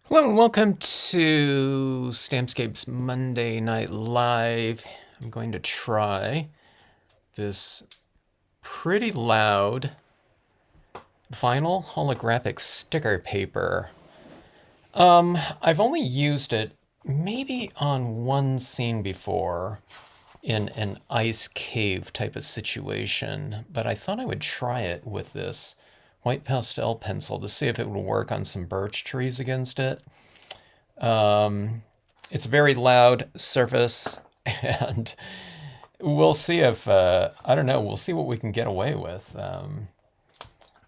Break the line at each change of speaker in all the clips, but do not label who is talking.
Hello and welcome to Stampscapes Monday Night Live. I'm going to try this pretty loud vinyl holographic sticker paper. I've only used it maybe on one scene before in an ice cave type of situation, but I thought I would try it with this white pastel pencil to see if it would work on some birch trees against it. It's a very loud surface, and we'll see if, I don't know, we'll see what we can get away with.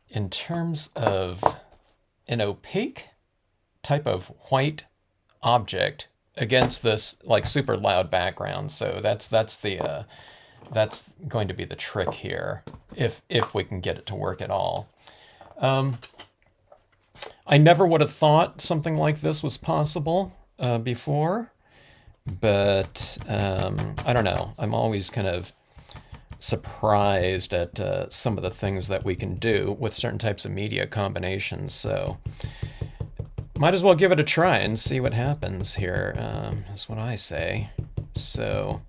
In terms of an opaque type of white object against this like super loud background, so that's going to be the trick here, if we can get it to work at all. I never would have thought something like this was possible before, but I don't know. I'm always kind of surprised at some of the things that we can do with certain types of media combinations. So might as well give it a try and see what happens here. That's what I say. So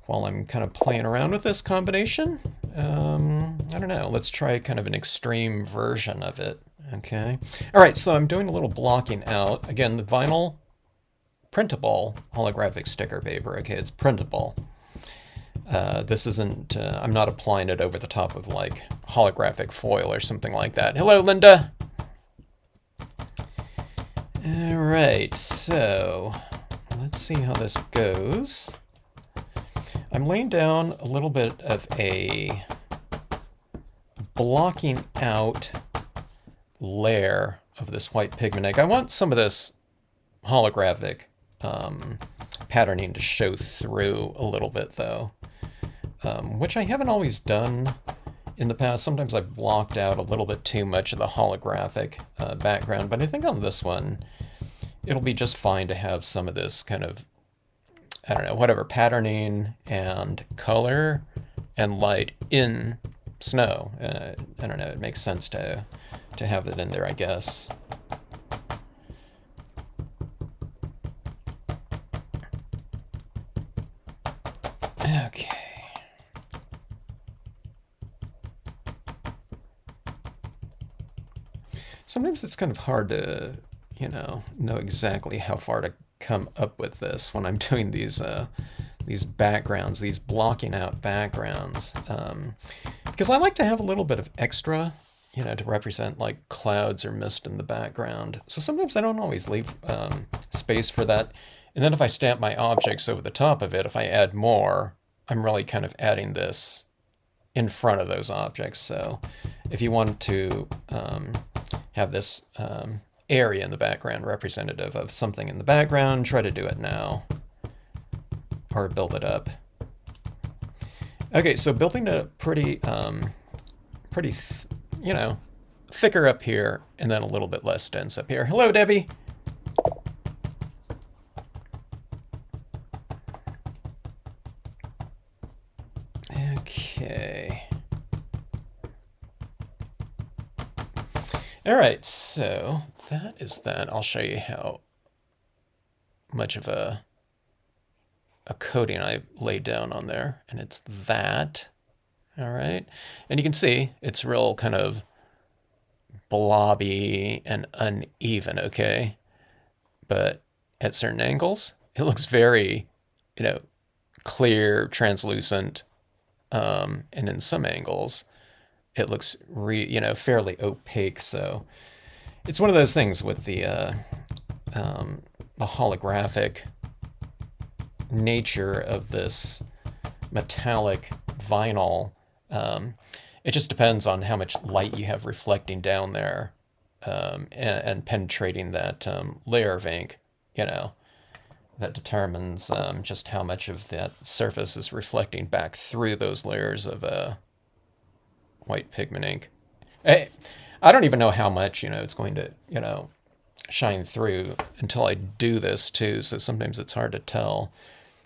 while I'm kind of playing around with this combination, I don't know. Let's try kind of an extreme version of it. Okay. All right, so I'm doing a little blocking out. Again, the vinyl printable holographic sticker paper. Okay, it's printable. This isn't, I'm not applying it over the top of like holographic foil or something like that. Hello, Linda. All right, so let's see how this goes. I'm laying down a little bit of a blocking out layer of this white pigment ink. I want some of this holographic patterning to show through a little bit though, which I haven't always done in the past. Sometimes I've blocked out a little bit too much of the holographic background, but I think on this one it'll be just fine to have some of this kind of, I don't know, whatever patterning and color and light in snow. I don't know, it makes sense to have it in there, I guess. Okay. Sometimes it's kind of hard to, know exactly how far to come up with this when I'm doing these backgrounds, these blocking out backgrounds, because I like to have a little bit of extra, to represent like clouds or mist in the background. So sometimes I don't always leave space for that. And then if I stamp my objects over the top of it, if I add more, I'm really kind of adding this in front of those objects. So if you want to have this area in the background representative of something in the background, try to do it now or build it up. Okay, so building it pretty, thicker up here and then a little bit less dense up here. Hello, Debbie. Okay. All right, so that is that. I'll show you how much of a coating I laid down on there, and it's that. All right, and you can see it's real kind of blobby and uneven, okay? But at certain angles, it looks very, clear, translucent, and in some angles, it looks fairly opaque. So it's one of those things with the holographic nature of this metallic vinyl. It just depends on how much light you have reflecting down there and penetrating that layer of ink, that determines just how much of that surface is reflecting back through those layers of white pigment ink. I don't even know how much, it's going to, shine through until I do this too, so sometimes it's hard to tell.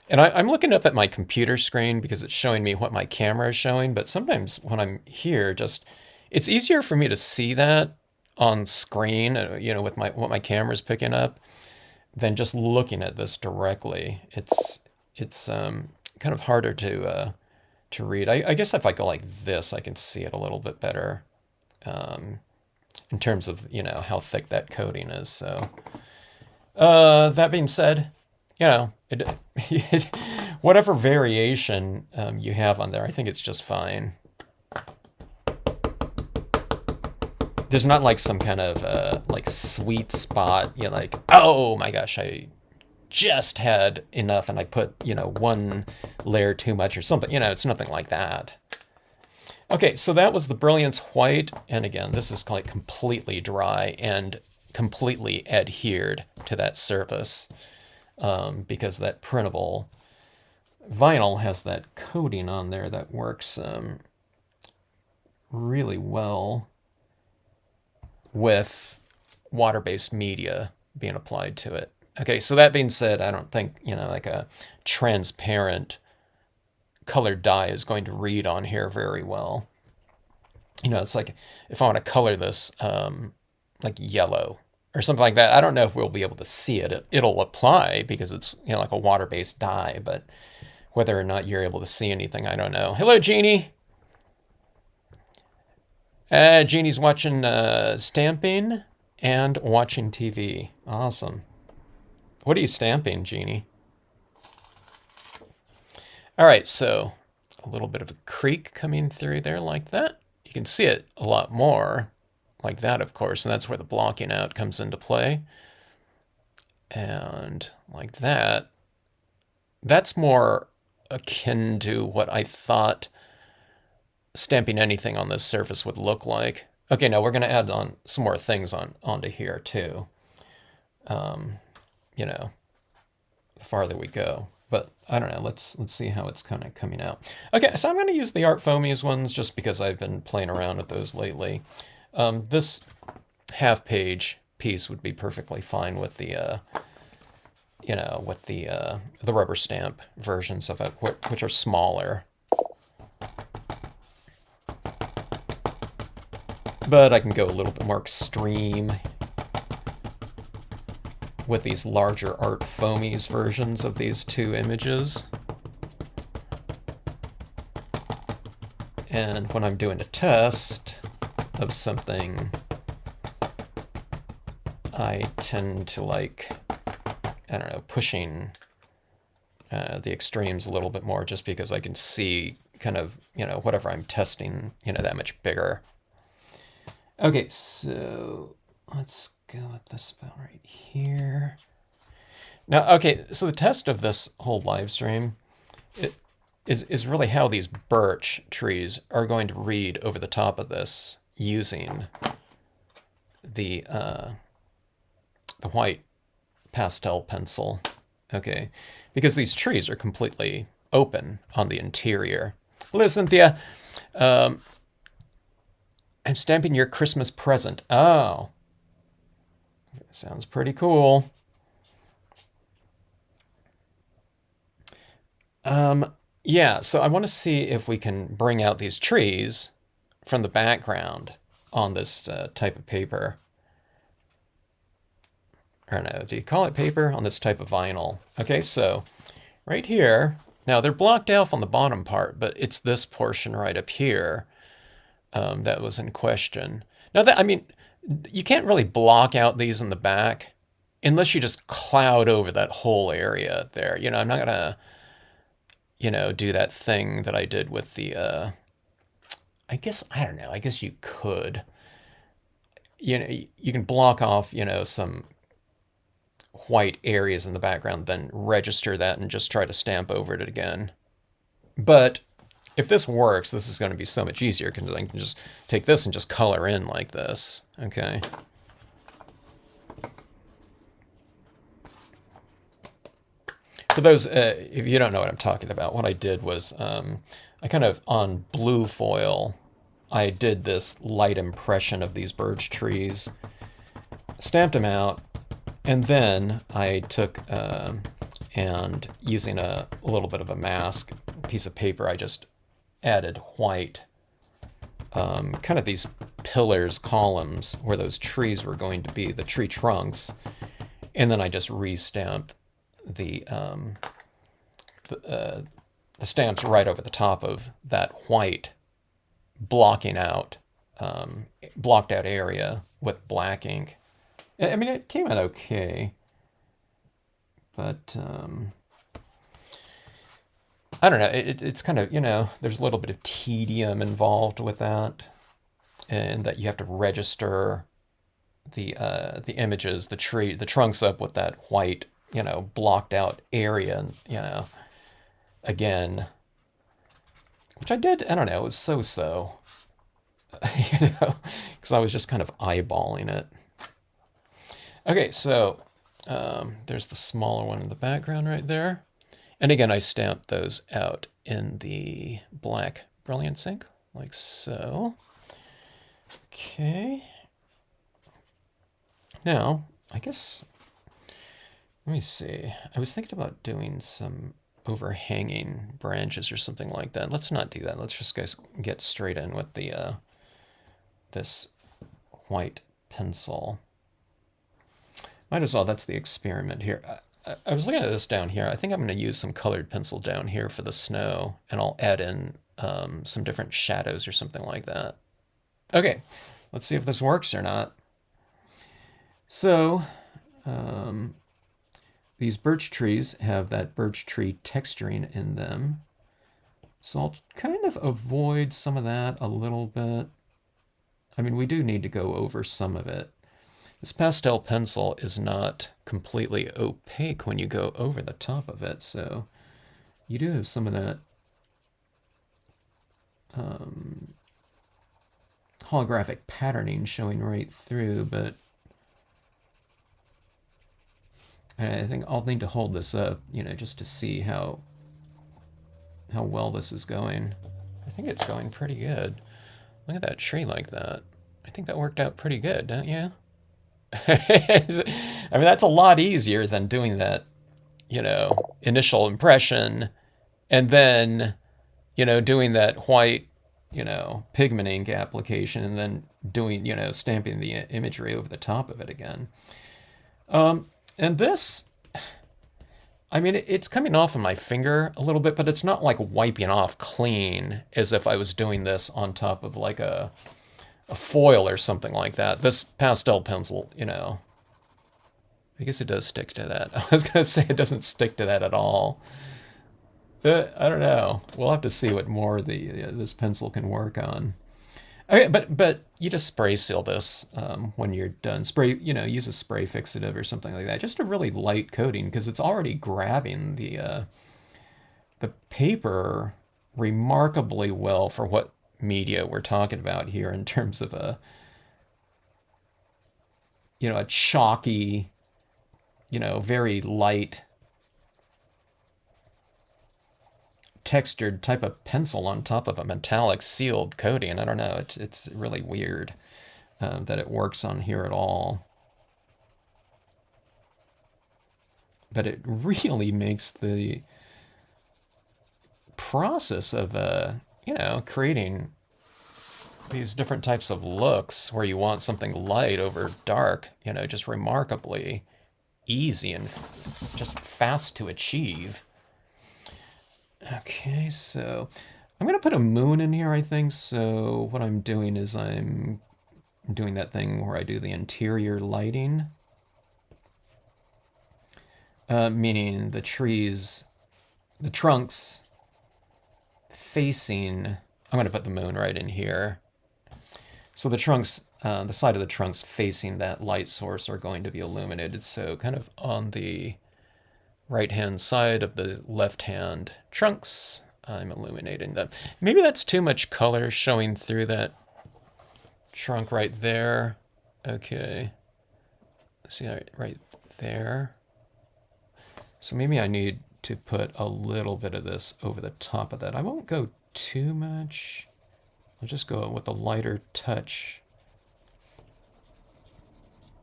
And I'm looking up at my computer screen because it's showing me what my camera is showing, but sometimes when I'm here, it's easier for me to see that on screen, you know, with what my camera's picking up, than just looking at this directly. It's kind of harder to read. I guess if I go like this, I can see it a little bit better in terms of, you know, how thick that coating is. So that being said, you know, whatever variation you have on there, I think it's just fine. There's not like some kind of like sweet spot, you know, like, oh my gosh, I just had enough and I put, you know, one layer too much or something. You know, it's nothing like that. Okay, so that was the Brilliance White. And again, this is like completely dry and completely adhered to that surface because that printable vinyl has that coating on there that works really well with water-based media being applied to it. Okay, so that being said, I don't think, you know, like a transparent colored dye is going to read on here very well. You know, it's like if I want to color this like yellow or something like that, I don't know if we'll be able to see it. It'll apply because it's, you know, like a water-based dye, but whether or not you're able to see anything, I don't know. Hello, Jeannie. Jeannie's watching stamping and watching TV. Awesome. What are you stamping, Jeannie? All right, so a little bit of a creak coming through there like that. You can see it a lot more like that, of course, and that's where the blocking out comes into play. And like that. That's more akin to what I thought stamping anything on this surface would look like. Okay, now we're going to add on some more things onto here too. You know, the farther we go. But I don't know, let's see how it's kind of coming out. Okay, so I'm going to use the Art Foamies ones just because I've been playing around with those lately. This half-page piece would be perfectly fine with the, you know, with the rubber stamp versions of it, which are smaller. But I can go a little bit more extreme with these larger Art Foamies versions of these two images. And when I'm doing a test of something, I tend to like, I don't know, pushing the extremes a little bit more just because I can see kind of, you know, whatever I'm testing, you know, that much bigger. Okay, so let's go with this about right here. Now, okay, so the test of this whole live stream is really how these birch trees are going to read over the top of this using the white pastel pencil. Okay, because these trees are completely open on the interior. Hello, Cynthia. I'm stamping your Christmas present. Oh. Sounds pretty cool. Yeah, so I want to see if we can bring out these trees from the background on this type of paper. I don't know, do you call it paper? On this type of vinyl. Okay, so right here, now they're blocked off on the bottom part, but it's this portion right up here that was in question. Now that, I mean, you can't really block out these in the back unless you just cloud over that whole area there. You know, I'm not gonna, you know, do that thing that I did with the, I guess, I don't know, I guess you could. You know, you can block off, you know, some white areas in the background, then register that and just try to stamp over it again. But if this works, this is going to be so much easier because I can just take this and just color in like this. Okay. For those, if you don't know what I'm talking about, what I did was I kind of, on blue foil, I did this light impression of these birch trees, stamped them out, and then I took, and using a little bit of a mask, piece of paper, I just added white, kind of these pillars, columns, where those trees were going to be, the tree trunks. And then I just re-stamped the stamps right over the top of that white blocked out area with black ink. I mean, it came out okay, but I don't know. It's kind of, there's a little bit of tedium involved with that, and that you have to register the images, the trunks up with that white, blocked out area, and again, which I did. I don't know. It was so, because I was just kind of eyeballing it. Okay, so there's the smaller one in the background right there. And again, I stamped those out in the black Brilliance ink, like so. Okay. Now, I guess, let me see. I was thinking about doing some overhanging branches or something like that. Let's not do that. Let's just get straight in with the this white pencil. Might as well. That's the experiment here. I was looking at this down here. I think I'm going to use some colored pencil down here for the snow, and I'll add in some different shadows or something like that. Okay, let's see if this works or not. So, these birch trees have that birch tree texturing in them. So I'll kind of avoid some of that a little bit. I mean, we do need to go over some of it. This pastel pencil is not completely opaque when you go over the top of it, so you do have some of that holographic patterning showing right through, but I think I'll need to hold this up, just to see how well this is going. I think it's going pretty good. Look at that tree like that. I think that worked out pretty good, don't you? I mean, that's a lot easier than doing that, initial impression, and then, doing that white, pigment ink application, and then doing, stamping the imagery over the top of it again. And this, I mean, it's coming off of my finger a little bit, but it's not like wiping off clean as if I was doing this on top of like a foil or something like that. This pastel pencil, I guess it does stick to that. I was going to say it doesn't stick to that at all. I don't know. We'll have to see what more this pencil can work on. Okay, but you just spray seal this when you're done. Use a spray fixative or something like that. Just a really light coating, because it's already grabbing the paper remarkably well for what media we're talking about here in terms of a chalky, very light textured type of pencil on top of a metallic sealed coating. I don't know. It's really weird that it works on here at all. But it really makes the process of creating these different types of looks where you want something light over dark, just remarkably easy and just fast to achieve. Okay, so I'm going to put a moon in here, I think. So what I'm doing is I'm doing that thing where I do the interior lighting, meaning the trunks facing, I'm going to put the moon right in here. So the trunks, the side of the trunks facing that light source are going to be illuminated. So kind of on the right-hand side of the left-hand trunks, I'm illuminating them. Maybe that's too much color showing through that trunk right there. Okay. See right there. So maybe I need to put a little bit of this over the top of that. I won't go too much. I'll just go with a lighter touch.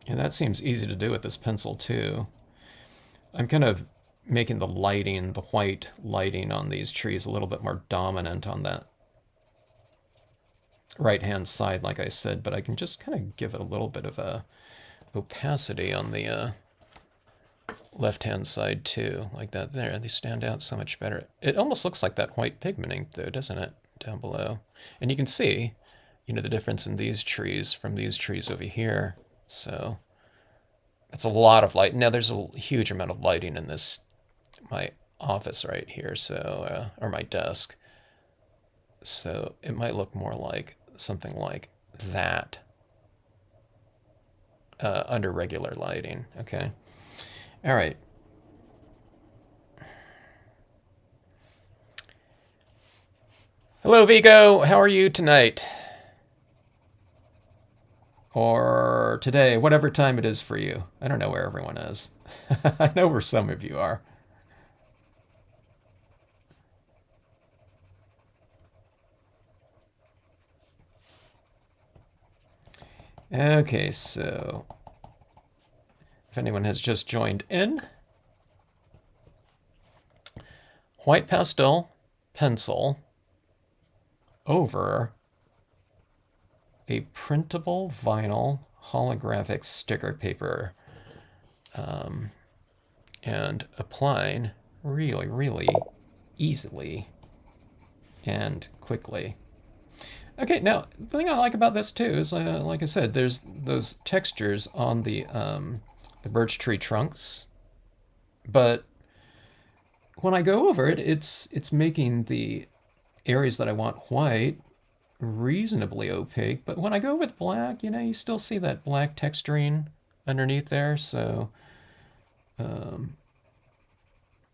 And that seems easy to do with this pencil too. I'm kind of making the lighting, the white lighting on these trees a little bit more dominant on that right-hand side, like I said, but I can just kind of give it a little bit of a opacity on the left-hand side too, like that there. They stand out so much better. It almost looks like that white pigment ink though, doesn't it, down below? And you can see, you know, the difference in these trees from these trees over here. So it's a lot of light. Now there's a huge amount of lighting in this, my office right here, so, or my desk. So it might look more like something like that under regular lighting, okay? All right. Hello, Vigo. How are you tonight? Or today, whatever time it is for you. I don't know where everyone is. I know where some of you are. Okay, so if anyone has just joined in, white pastel pencil over a printable vinyl holographic sticker paper, and applying really, really easily and quickly. Okay, now the thing I like about this too is, like I said, there's those textures on the birch tree trunks, but when I go over it, it's making the areas that I want white reasonably opaque. But when I go with black, you know, you still see that black texturing underneath there. So I don't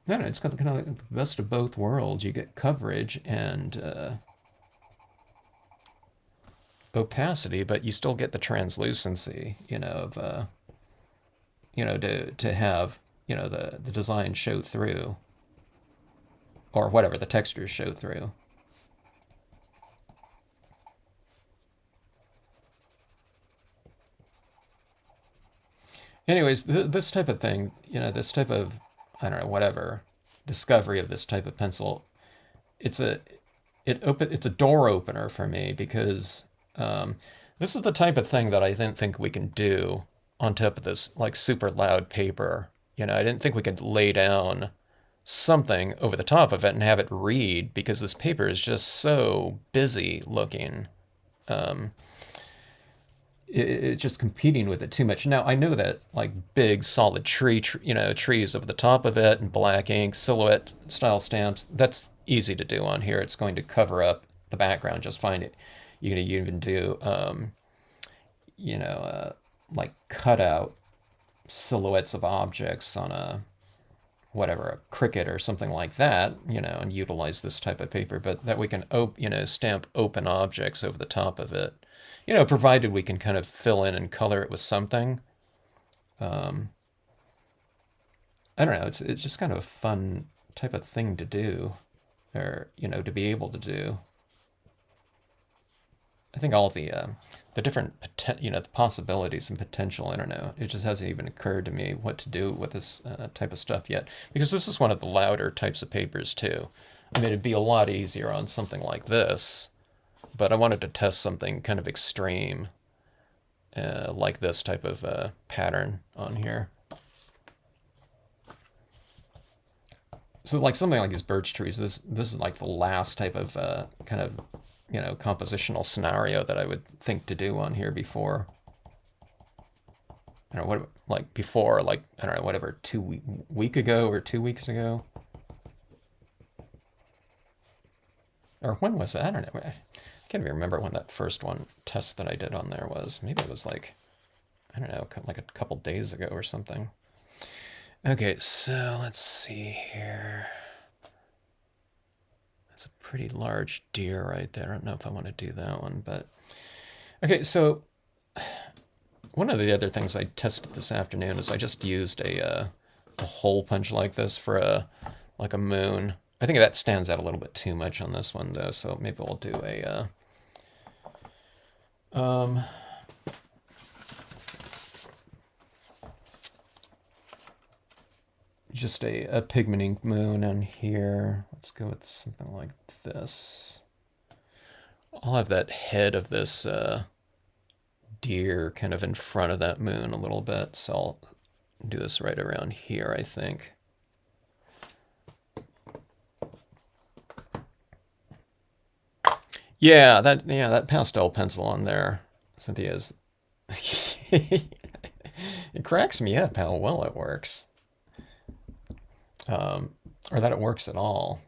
know. It's got the kind of like the best of both worlds. You get coverage and opacity, but you still get the translucency, you know, of you know, to have, you know, the design show through, or whatever the textures show through. Anyways, this type of thing, you know, this type of, I don't know, whatever discovery of this type of pencil, it's a it's a door opener for me because this is the type of thing that I didn't think we can do on top of this like super loud paper. You know, I didn't think we could lay down something over the top of it and have it read because this paper is just so busy looking. It's just competing with it too much. Now I know that like big solid you know, trees over the top of it and black ink, silhouette style stamps, that's easy to do on here. It's going to cover up the background just fine. You can even do, you know, like cutout silhouettes of objects on a whatever, a cricket or something like that, you know, and utilize this type of paper, but that we can, you know, stamp open objects over the top of it, you know, provided we can kind of fill in and color it with something. I don't know, it's just kind of a fun type of thing to do, or, you know, to be able to do. I think all the different, you know, the possibilities and potential, I don't know. It just hasn't even occurred to me what to do with this type of stuff yet, because this is one of the louder types of papers too. I mean, it'd be a lot easier on something like this, but I wanted to test something kind of extreme, like this type of pattern on here. So like something like these birch trees, this is like the last type of kind of, you know, compositional scenario that I would think to do on here before. I don't know what, like before, like, I don't know, whatever, week ago or 2 weeks ago, or when was it? I don't know. I can't even remember when that first test that I did on there was. Maybe it was like, I don't know, like a couple days ago or something. Okay, so let's see here. That's a pretty large deer right there. I don't know if I want to do that one, but okay, so one of the other things I tested this afternoon is I just used a hole punch like this for like a moon. I think that stands out a little bit too much on this one though, so maybe we'll do a just a pigment ink moon on here. Let's go with something like this. I'll have that head of this deer kind of in front of that moon a little bit, so I'll do this right around here, I think. Yeah, that pastel pencil on there, Cynthia's. It cracks me up how well it works, or that it works at all.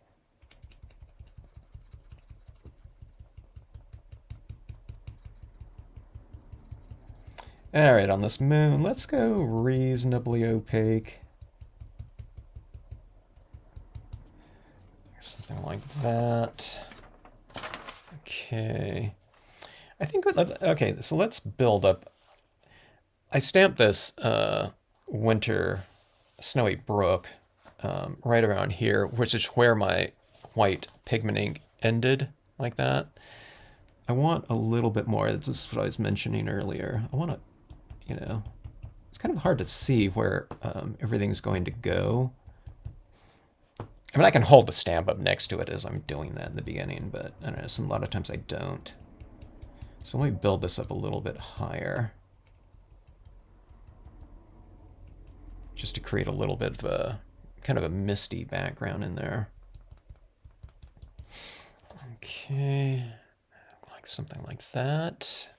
All right, on this moon, let's go reasonably opaque. Something like that. Okay. I think, okay, so let's build up. I stamped this winter snowy brook right around here, which is where my white pigment ink ended, like that. I want a little bit more. This is what I was mentioning earlier. I want to, it's kind of hard to see where everything's going to go. I mean, I can hold the stamp up next to it as I'm doing that in the beginning, but I don't know, a lot of times I don't. So let me build this up a little bit higher, just to create a little bit of a kind of a misty background in there. Okay, like something like that.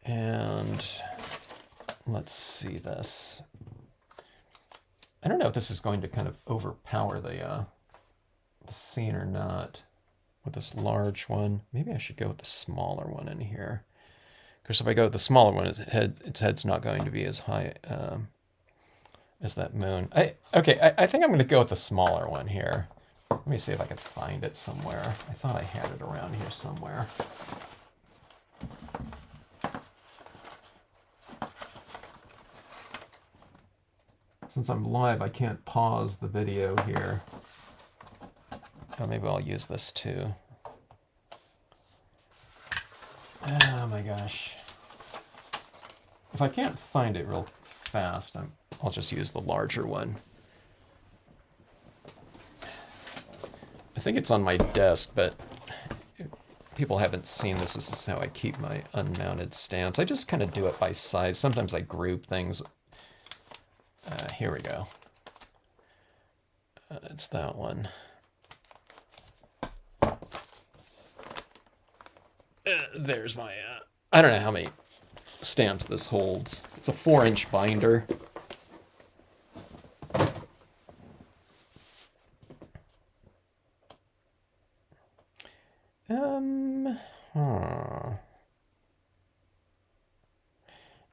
And let's see this. I don't know if this is going to kind of overpower the scene or not with this large one. Maybe I should go with the smaller one in here. Because if I go with the smaller one, its head's not going to be as high as that moon. I think I'm going to go with the smaller one here. Let me see if I can find it somewhere. I thought I had it around here somewhere. Since I'm live, I can't pause the video here. Oh, maybe I'll use this too. Oh my gosh. If I can't find it real fast, I'll just use the larger one. I think it's on my desk, but people haven't seen this. This is how I keep my unmounted stamps. I just kind of do it by size. Sometimes I group things. Here we go. It's that one. There's my, I don't know how many stamps this holds. It's a 4-inch binder.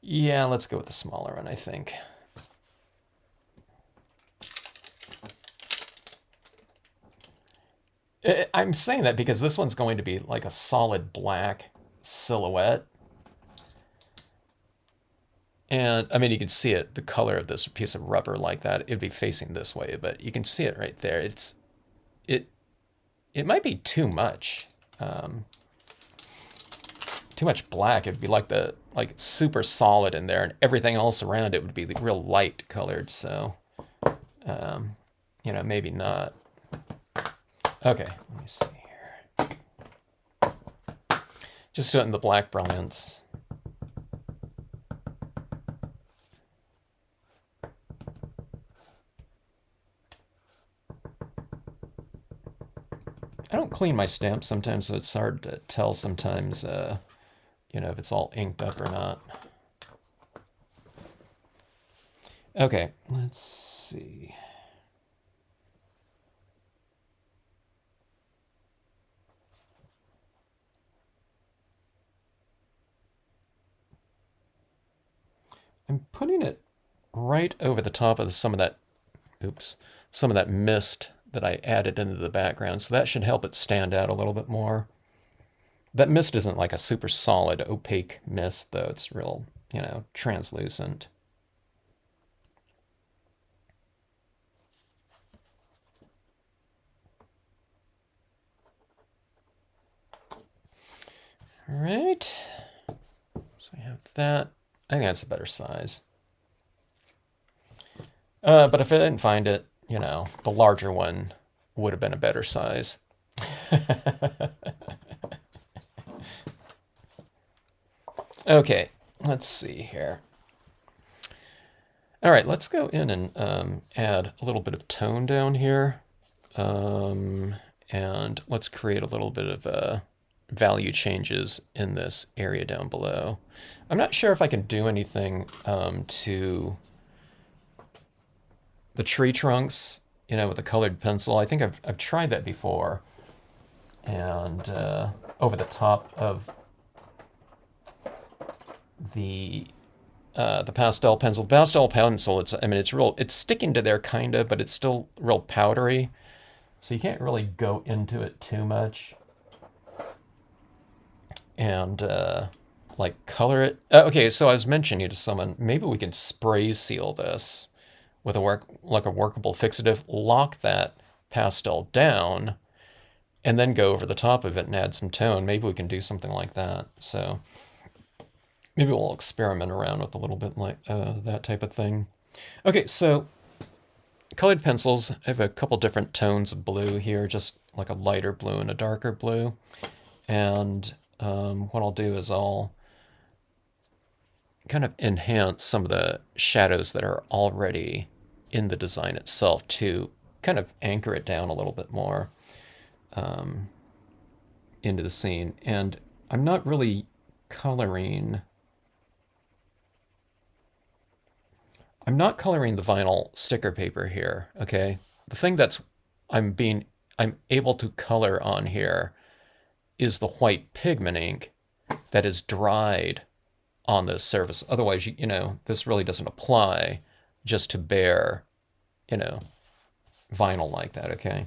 Yeah, let's go with the smaller one, I think. I'm saying that because this one's going to be like a solid black silhouette. And I mean, you can see it, the color of this piece of rubber like that, it'd be facing this way, but you can see it right there. It might be too much. Too much black. It'd be like super solid in there, and everything else around it would be real light colored. So, maybe not. Okay, let me see here. Just do it in the black brilliance. I don't clean my stamps sometimes, so it's hard to tell sometimes, if it's all inked up or not. Okay, let's see. I'm putting it right over the top of some of that mist that I added into the background, so that should help it stand out a little bit more. That mist isn't like a super solid, opaque mist, though. It's real, translucent. All right. So I have that. I think that's a better size. But if I didn't find it, the larger one would have been a better size. Okay, let's see here. All right, let's go in and add a little bit of tone down here. And let's create a little bit of value changes in this area down below. I'm not sure if I can do anything to the tree trunks, with a colored pencil. I think I've tried that before. And over the top of the pastel pencil. Pastel pencil, it's sticking to there kind of, but it's still real powdery. So you can't really go into it too much and like color it. Okay, so I was mentioning to someone, maybe we can spray seal this with a workable fixative, lock that pastel down, and then go over the top of it and add some tone. Maybe we can do something like that. So maybe we'll experiment around with a little bit like that type of thing. Okay, so colored pencils, I have a couple different tones of blue here, just like a lighter blue and a darker blue. And what I'll do is I'll kind of enhance some of the shadows that are already in the design itself to kind of anchor it down a little bit more into the scene. And I'm not really coloring. I'm not coloring the vinyl sticker paper here, okay? The thing that's I'm able to color on here is the white pigment ink that is dried on this surface. Otherwise, this really doesn't apply just to bare, vinyl like that, okay?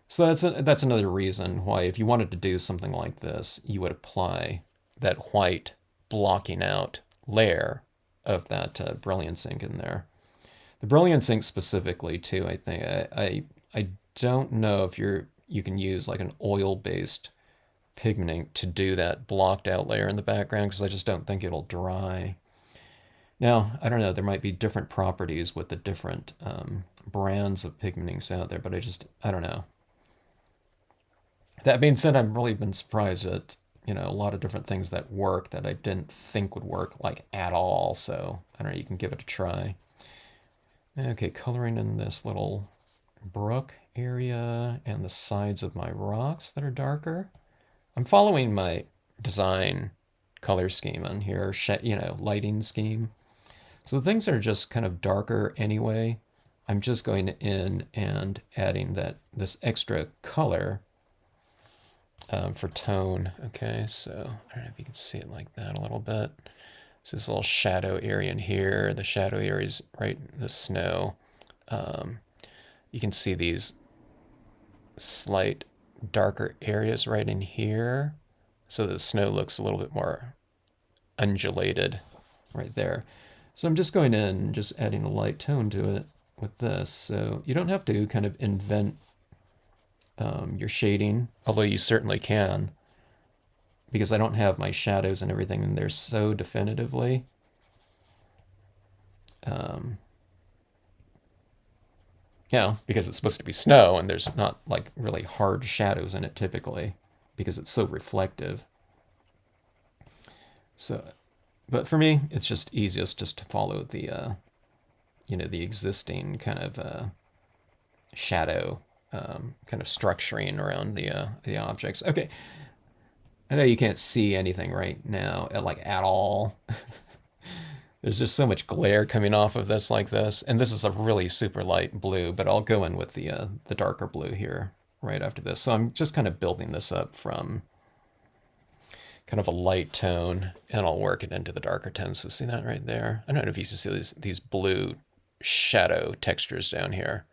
So that's another reason why if you wanted to do something like this, you would apply that white blocking out layer of that brilliance ink in there. The brilliance ink specifically too, I think I don't know if you can use like an oil-based pigment ink to do that blocked out layer in the background, because I just don't think it'll dry. Now, I don't know, there might be different properties with the different brands of pigment inks out there, but I don't know. That being said, I've really been surprised at a lot of different things that work that I didn't think would work like at all. So I don't know, you can give it a try. Okay, coloring in this little brook area and the sides of my rocks that are darker. I'm following my design color scheme on here, lighting scheme. So the things that are just kind of darker anyway, I'm just going in and adding this extra color for tone. Okay, so I don't know if you can see it like that a little bit. So this little shadow area in here, the shadow areas right in the snow. You can see these slight darker areas right in here. So the snow looks a little bit more undulated right there. So I'm just going in and just adding a light tone to it with this. So you don't have to kind of invent your shading, although you certainly can, because I don't have my shadows and everything in there so definitively. Because it's supposed to be snow and there's not like really hard shadows in it typically because it's so reflective. So, but for me, it's just easiest just to follow the existing kind of shadow kind of structuring around the objects. Okay, I know you can't see anything right now, like at all. There's just so much glare coming off of this like this, and this is a really super light blue, but I'll go in with the darker blue here right after this. So I'm just kind of building this up from kind of a light tone, and I'll work it into the darker tones. So see that right there? I don't know if you can see these blue shadow textures down here.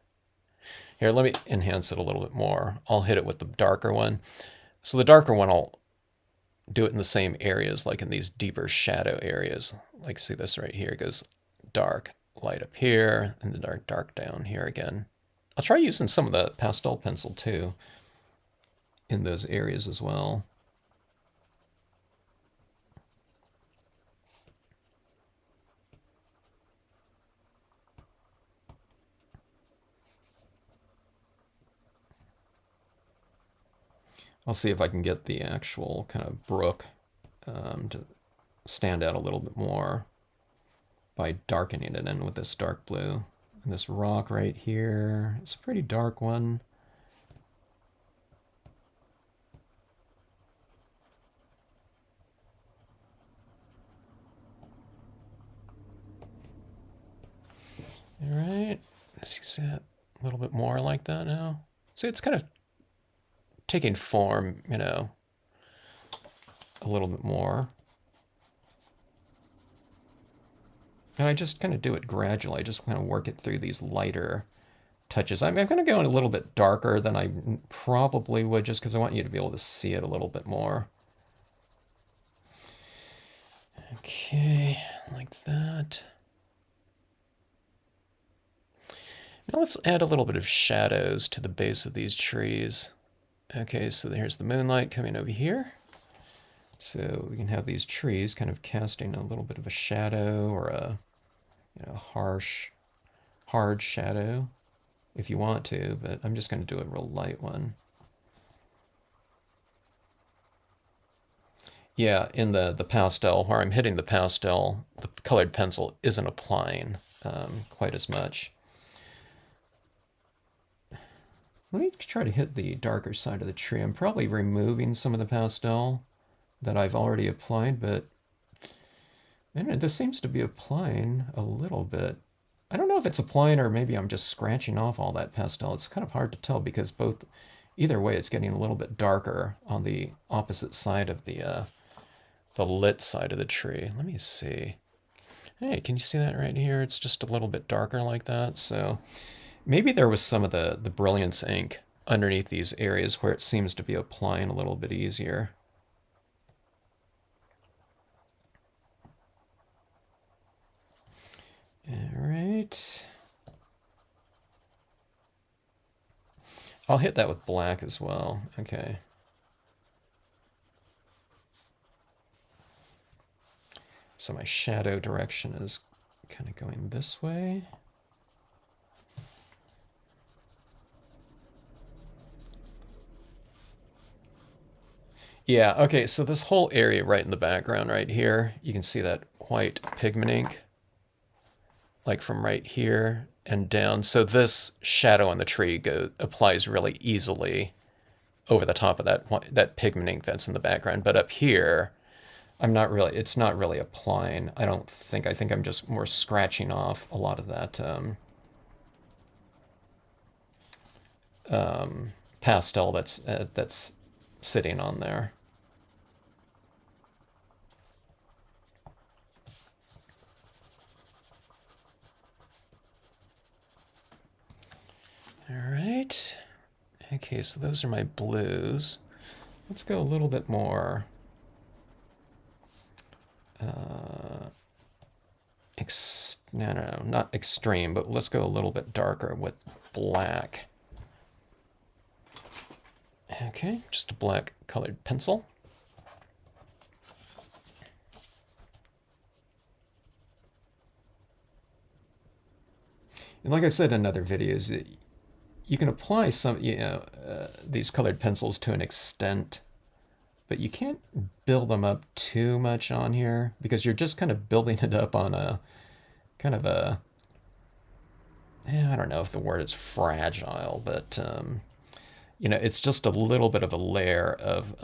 Here, let me enhance it a little bit more. I'll hit it with the darker one. So the darker one, I'll do it in the same areas, like in these deeper shadow areas. Like see this right here, it goes dark, light up here, and the dark down here again. I'll try using some of the pastel pencil too in those areas as well. I'll see if I can get the actual kind of brook to stand out a little bit more by darkening it in with this dark blue. And this rock right here, it's a pretty dark one. All right, as you see it a little bit more like that now. See, it's kind of taking form, you know, a little bit more. And I just kind of do it gradually. I just kind of work it through these lighter touches. I'm going to go in a little bit darker than I probably would just because I want you to be able to see it a little bit more. Okay, like that. Now let's add a little bit of shadows to the base of these trees. Okay, so there's the moonlight coming over here. So we can have these trees kind of casting a little bit of a shadow or a, you know, harsh, hard shadow if you want to, but I'm just going to do a real light one. Yeah, in the pastel, where I'm hitting the pastel, the colored pencil isn't applying quite as much. Let me try to hit the darker side of the tree. I'm probably removing some of the pastel that I've already applied, but I don't know, this seems to be applying a little bit. I don't know if it's applying or maybe I'm just scratching off all that pastel. It's kind of hard to tell because either way, it's getting a little bit darker on the opposite side of the lit side of the tree. Let me see. Hey, can you see that right here? It's just a little bit darker like that. So maybe there was some of the Brilliance ink underneath these areas where it seems to be applying a little bit easier. All right. I'll hit that with black as well. Okay. So my shadow direction is kind of going this way. Yeah, okay, so this whole area right in the background right here, you can see that white pigment ink, like from right here and down. So this shadow on the tree applies really easily over the top of that pigment ink that's in the background. But up here, it's not really applying, I don't think. I think I'm just more scratching off a lot of that pastel that's sitting on there. All right. Okay, so those are my blues. Let's go a little bit more no, not extreme, but let's go a little bit darker with black. Okay, just a black colored pencil. And like I've said in other videos, you can apply some, these colored pencils to an extent, but you can't build them up too much on here because you're just kind of building it up on a kind of a, I don't know if the word is fragile, but it's just a little bit of a layer of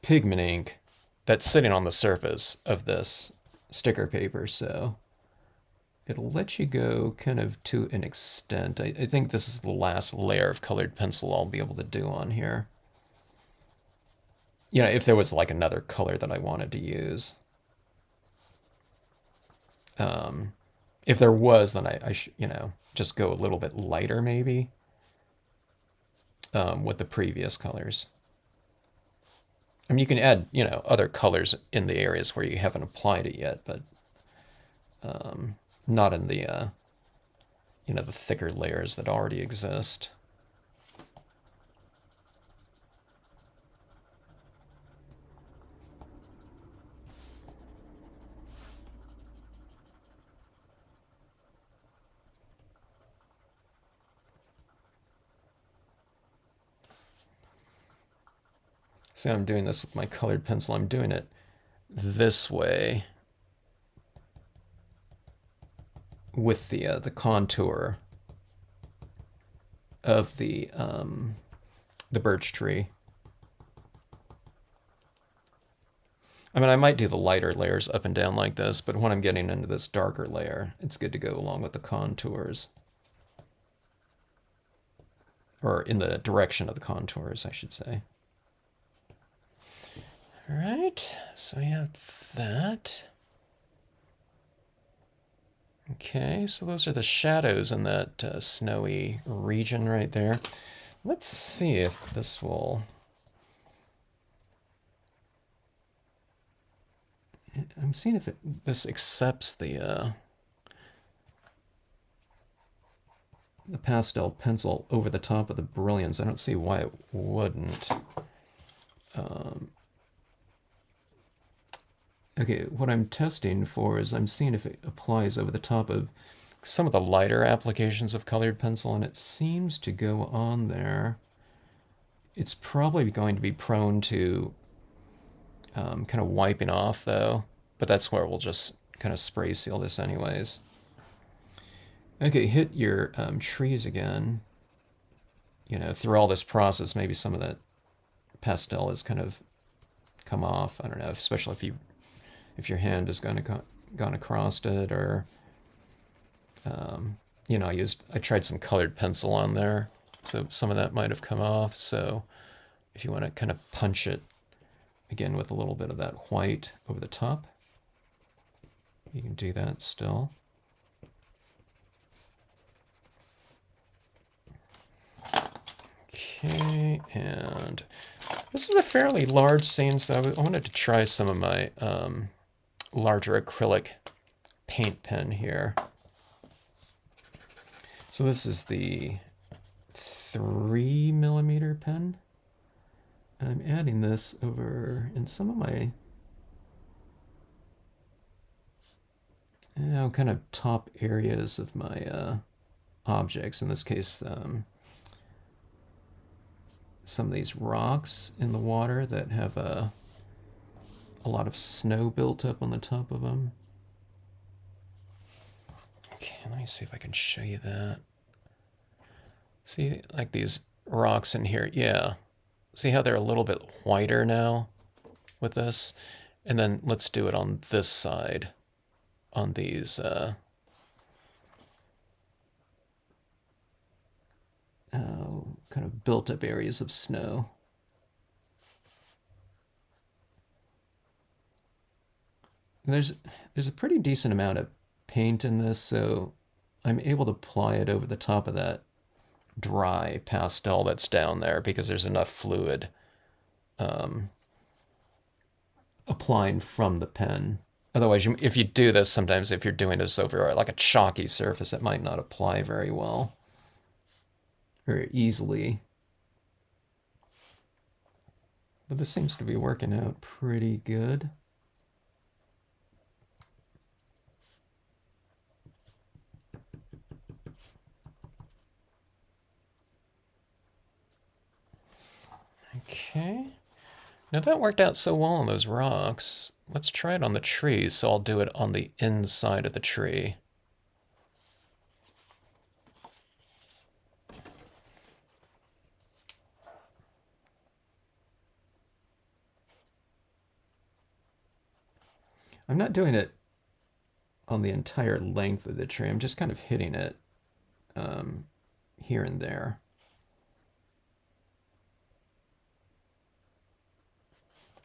pigment ink that's sitting on the surface of this sticker paper. So it'll let you go kind of to an extent. I think this is the last layer of colored pencil I'll be able to do on here. If there was like another color that I wanted to use. If there was, then I just go a little bit lighter maybe with the previous colors. I mean, you can add, other colors in the areas where you haven't applied it yet, but not in the, the thicker layers that already exist. See, I'm doing this with my colored pencil. I'm doing it this way with the contour of the birch tree. I mean, I might do the lighter layers up and down like this, but when I'm getting into this darker layer, it's good to go along with the contours. Or in the direction of the contours, I should say. All right, so we have that. Okay, so those are the shadows in that snowy region right there. Let's see if this will... I'm seeing if this accepts the pastel pencil over the top of the brilliance. I don't see why it wouldn't. Okay, what I'm testing for is I'm seeing if it applies over the top of some of the lighter applications of colored pencil, and it seems to go on there. It's probably going to be prone to kind of wiping off, though, but that's where we'll just kind of spray seal this anyways. Okay, hit your trees again. You know, through all this process, maybe some of that pastel has kind of come off. I don't know, especially if your hand has gone across it, or you know, I tried some colored pencil on there, so some of that might have come off. So if you want to kind of punch it again with a little bit of that white over the top, you can do that still. Okay, and this is a fairly large scene, so I wanted to try some of my larger acrylic paint pen here. So this is the 3mm pen, and I'm adding this over in some of my kind of top areas of my objects. In this case, some of these rocks in the water that have a lot of snow built up on the top of them. Okay, let me see if I can show you that. See, like these rocks in here, yeah. See how they're a little bit whiter now with this? And then let's do it on this side, on these kind of built up areas of snow. And there's a pretty decent amount of paint in this, so I'm able to apply it over the top of that dry pastel that's down there because there's enough fluid applying from the pen. Otherwise, if you do this, sometimes if you're doing this over like a chalky surface, it might not apply very well, very easily. But this seems to be working out pretty good. Okay. Now that worked out so well on those rocks. Let's try it on the trees, so I'll do it on the inside of the tree. I'm not doing it on the entire length of the tree. I'm just kind of hitting it here and there.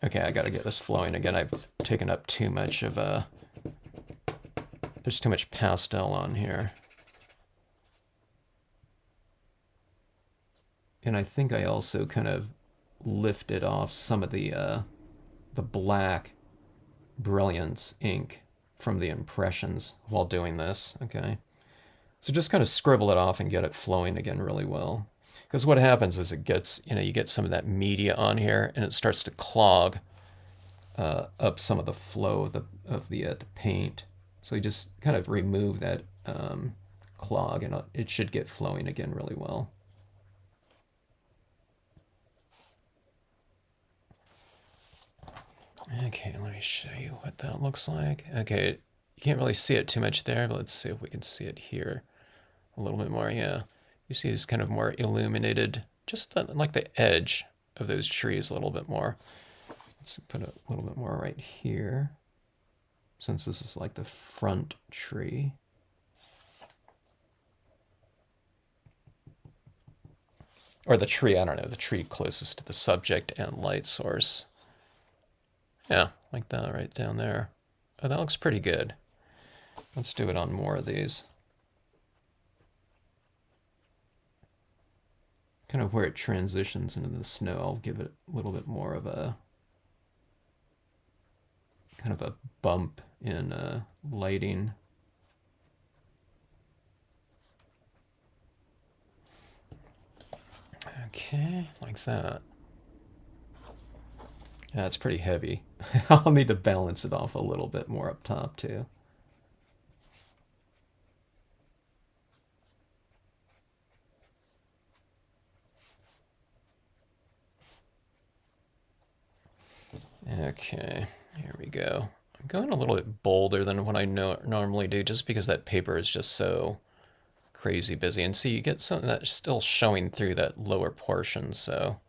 Okay, I gotta get this flowing again. I've taken up too much of there's too much pastel on here. And I think I also kind of lifted off some of the black brilliance ink from the impressions while doing this, okay? So just kind of scribble it off and get it flowing again really well. Because what happens is it gets, you get some of that media on here and it starts to clog up some of the flow of the paint. So you just kind of remove that clog and it should get flowing again really well. Okay, let me show you what that looks like. Okay, you can't really see it too much there, but let's see if we can see it here a little bit more. Yeah, you see it's kind of more illuminated, just like the edge of those trees a little bit more. Let's put a little bit more right here, since this is like the front tree. Or the tree, I don't know, the tree closest to the subject and light source. Yeah, like that right down there. Oh, that looks pretty good. Let's do it on more of these. Kind of where it transitions into the snow, I'll give it a little bit more of a kind of a bump in lighting. Okay, like that. Yeah, it's pretty heavy. I'll need to balance it off a little bit more up top too. Okay, here we go. I'm going a little bit bolder than what I normally do, just because that paper is just so crazy busy. And see, you get something that's still showing through that lower portion, so.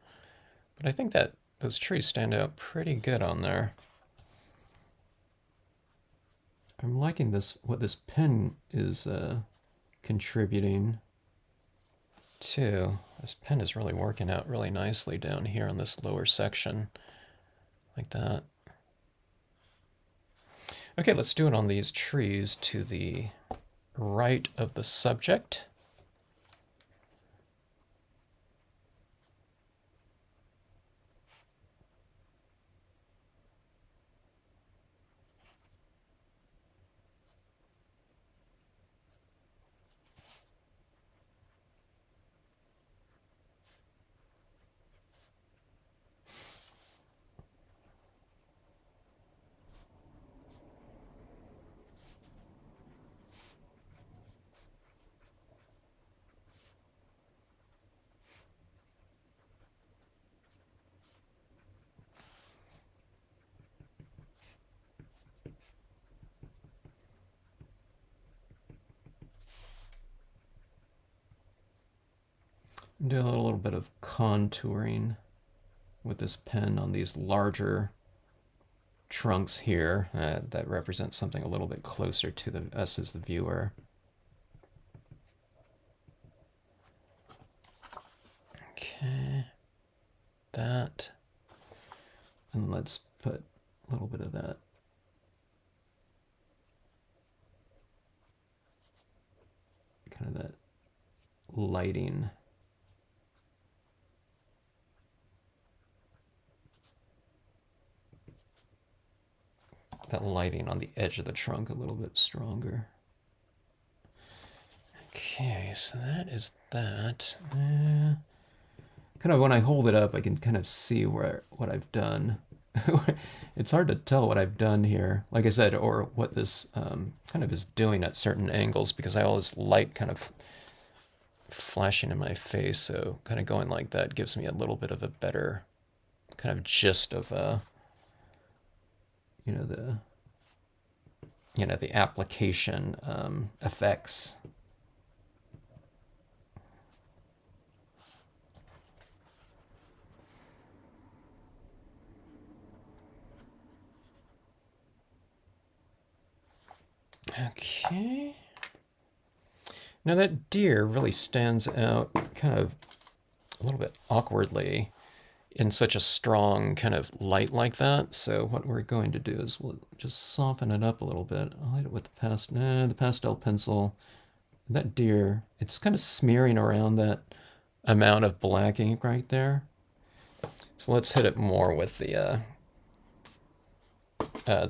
But I think that those trees stand out pretty good on there. I'm liking this, what this pen is contributing to. This pen is really working out really nicely down here on this lower section, like that. Okay, let's do it on these trees to the right of the subject. Do a little bit of contouring with this pen on these larger trunks here that represent something a little bit closer to us as the viewer. Okay, that, and let's put a little bit of that kind of that lighting. That lighting on the edge of the trunk a little bit stronger. Okay, so that is that. Kind of when I hold it up, I can kind of see what I've done. It's hard to tell what I've done here, like I said, or what this kind of is doing at certain angles, because I always light kind of flashing in my face, so kind of going like that gives me a little bit of a better kind of gist of the application effects. Okay. Now that deer really stands out kind of a little bit awkwardly in such a strong kind of light like that. So what we're going to do is we'll just soften it up a little bit. I'll hit it with the pastel pencil. That deer, it's kind of smearing around that amount of black ink right there. So let's hit it more with the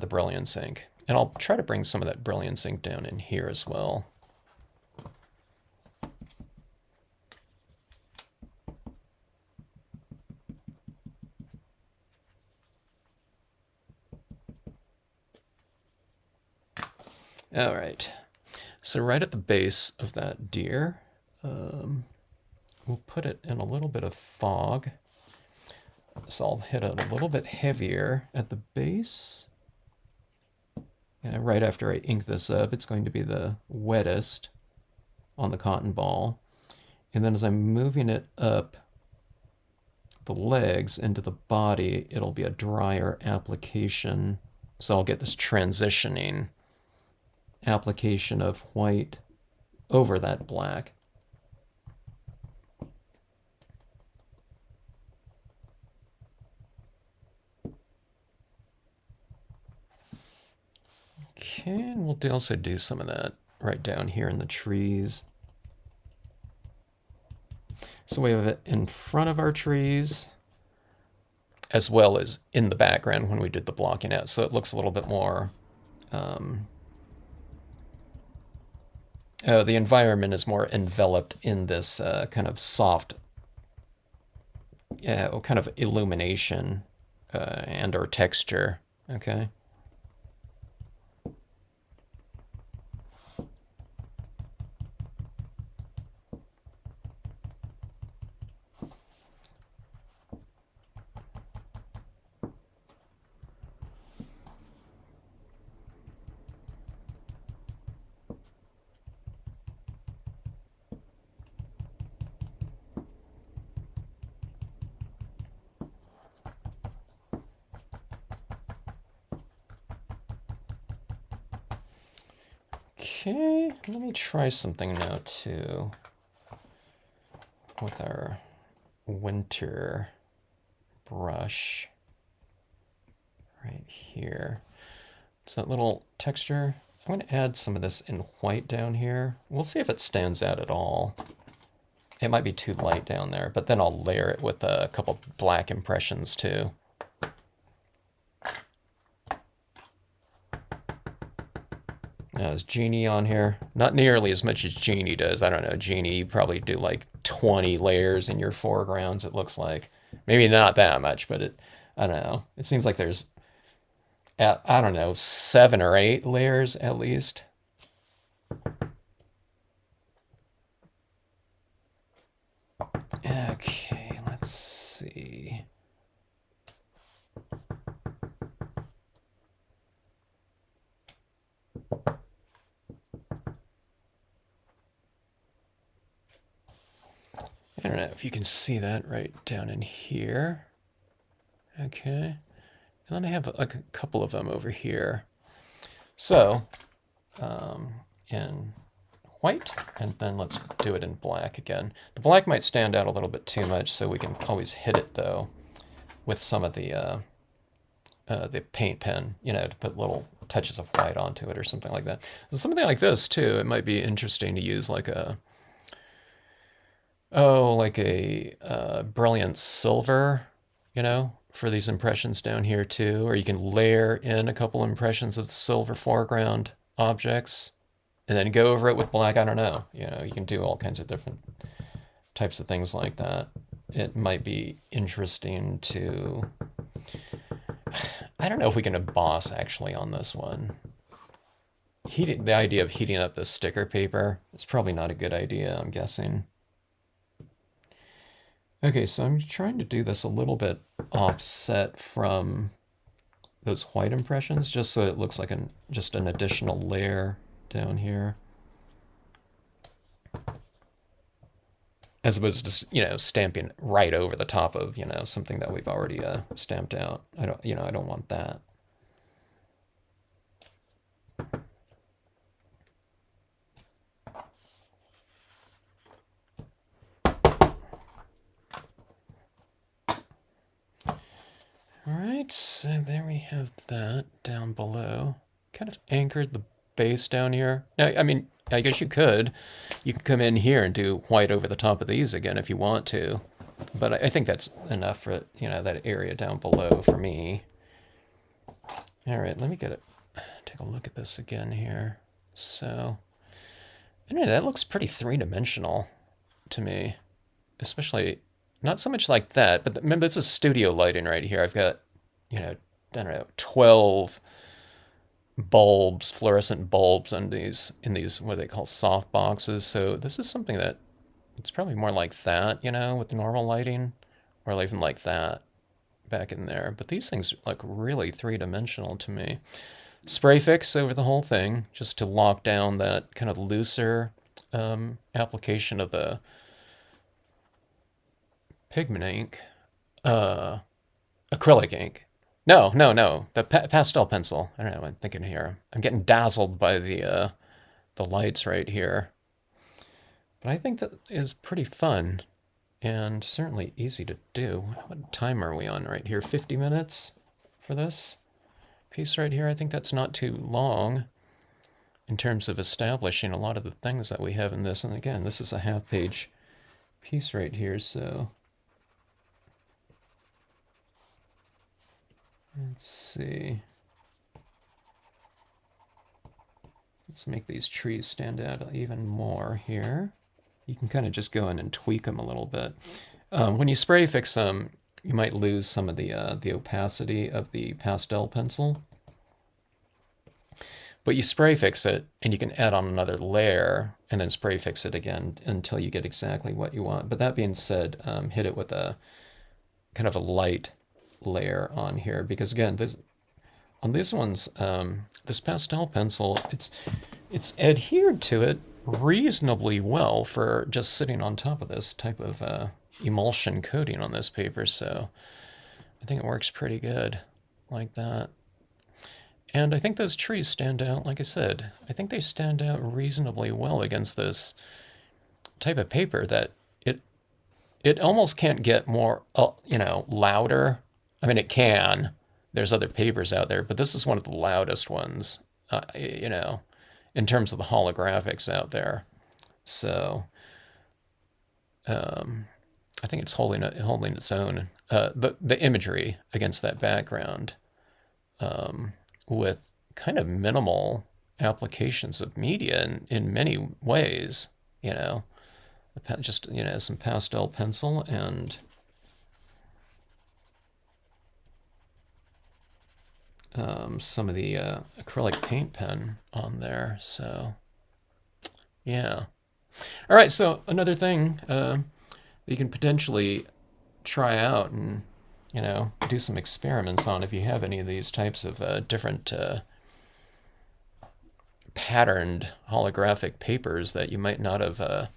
brilliance ink. And I'll try to bring some of that brilliance ink down in here as well. All right, so right at the base of that deer, we'll put it in a little bit of fog. So I'll hit it a little bit heavier at the base. And right after I ink this up, it's going to be the wettest on the cotton ball. And then as I'm moving it up the legs into the body, it'll be a drier application. So I'll get this transitioning application of white over that black. Okay, and we'll also do some of that right down here in the trees. So we have it in front of our trees as well as in the background when we did the blocking out. So it looks a little bit more, the environment is more enveloped in this kind of soft, kind of illumination and or texture, okay? Okay, let me try something now too with our winter brush right here. It's that little texture. I'm going to add some of this in white down here. We'll see if it stands out at all. It might be too light down there, but then I'll layer it with a couple black impressions too. Now, is Jeannie on here? Not nearly as much as Jeannie does. I don't know, Jeannie, you probably do like 20 layers in your foregrounds, it looks like. Maybe not that much, but I don't know. It seems like there's, I don't know, 7 or 8 layers at least. Okay, let's see. I don't know if you can see that right down in here. Okay. And then I have a couple of them over here. So, in white, and then let's do it in black again. The black might stand out a little bit too much, so we can always hit it, though, with some of the paint pen, you know, to put little touches of white onto it or something like that. So something like this, too, it might be interesting to use like a brilliant silver, you know, for these impressions down here too. Or you can layer in a couple impressions of the silver foreground objects and then go over it with black. I don't know. You know, you can do all kinds of different types of things like that. It might be interesting to, I don't know if we can emboss actually on this one. The idea of heating up the sticker paper is probably not a good idea, I'm guessing. Okay, so I'm trying to do this a little bit offset from those white impressions, just so it looks like just an additional layer down here. As opposed to, you know, stamping right over the top of, you know, something that we've already stamped out. I don't want that. All right, so there we have that down below. Kind of anchored the base down here. Now, I mean, I guess you could come in here and do white over the top of these again if you want to. But I think that's enough for, you know, that area down below for me. All right, let me take a look at this again here. So, I don't know, that looks pretty three-dimensional to me. Especially, not so much like that, but remember, this is studio lighting right here. I've got, you know, I don't know, 12 bulbs, fluorescent bulbs in these, what they call soft boxes. So this is something that, it's probably more like that, you know, with the normal lighting, or even like that. back in there. But these things look really three-dimensional to me. Spray fix over the whole thing, just to lock down that kind of looser application of the pigment ink. Acrylic ink. No, the pastel pencil. I don't know what I'm thinking here. I'm getting dazzled by the lights right here. But I think that is pretty fun and certainly easy to do. What time are we on right here? 50 minutes for this piece right here. I think that's not too long in terms of establishing a lot of the things that we have in this. And again, this is a half-page piece right here, so let's see. Let's make these trees stand out even more here. You can kind of just go in and tweak them a little bit. When you spray fix them, you might lose some of the opacity of the pastel pencil. But you spray fix it, and you can add on another layer, and then spray fix it again until you get exactly what you want. But that being said, hit it with a kind of a light layer on here, because again, on these ones, this pastel pencil, it's adhered to it reasonably well for just sitting on top of this type of emulsion coating on this paper, so I think it works pretty good like that. And I think those trees stand out, like I said, I think they stand out reasonably well against this type of paper that it almost can't get more, louder. I mean, it can. There's other papers out there, but this is one of the loudest ones, in terms of the holographics out there. So I think it's holding its own. The imagery against that background, with kind of minimal applications of media in many ways, just some pastel pencil and some of the acrylic paint pen on there. So yeah. All right, so another thing you can potentially try out and do some experiments on, if you have any of these types of different patterned holographic papers that you might not have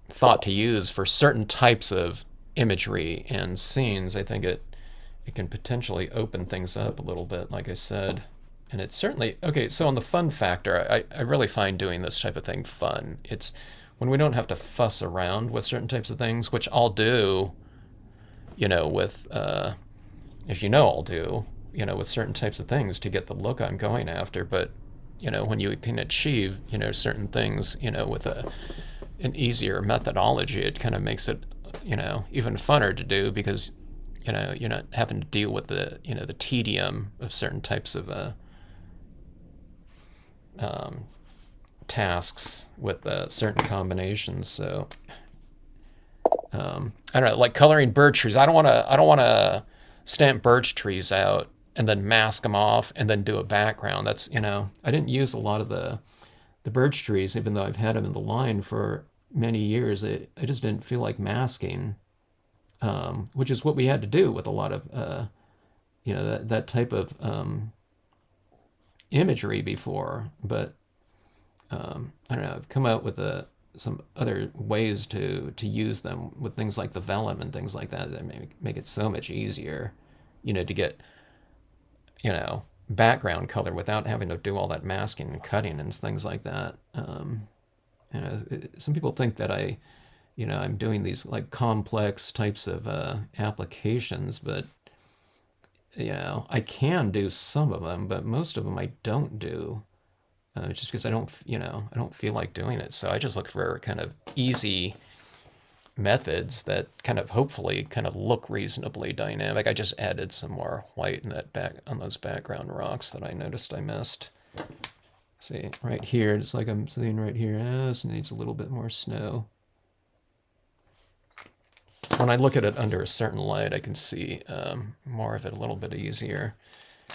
thought to use for certain types of imagery and scenes. I think it can potentially open things up a little bit, like I said. And it's certainly, okay, so on the fun factor, I really find doing this type of thing fun. It's when we don't have to fuss around with certain types of things, which I'll do, with, as I'll do, with certain types of things to get the look I'm going after. But, when you can achieve, certain things, with an easier methodology, it kind of makes it, even funner to do, because, you're not having to deal with the, the tedium of certain types of tasks with certain combinations. So I don't know, like coloring birch trees. I don't want to stamp birch trees out and then mask them off and then do a background. That's I didn't use a lot of the birch trees, even though I've had them in the line for many years. I just didn't feel like masking, which is what we had to do with a lot of that type of imagery before. But I don't know, I've come out with some other ways to use them with things like the vellum and things like that make it so much easier, to get, background color without having to do all that masking and cutting and things like that. Some people think that I'm doing these like complex types of applications, but I can do some of them, but most of them I don't do. Just because I don't feel like doing it. So I just look for kind of easy methods that kind of hopefully kind of look reasonably dynamic. I just added some more white in on those background rocks that I noticed I missed. See, right here, it's like I'm seeing right here, this needs a little bit more snow. When I look at it under a certain light, I can see more of it a little bit easier.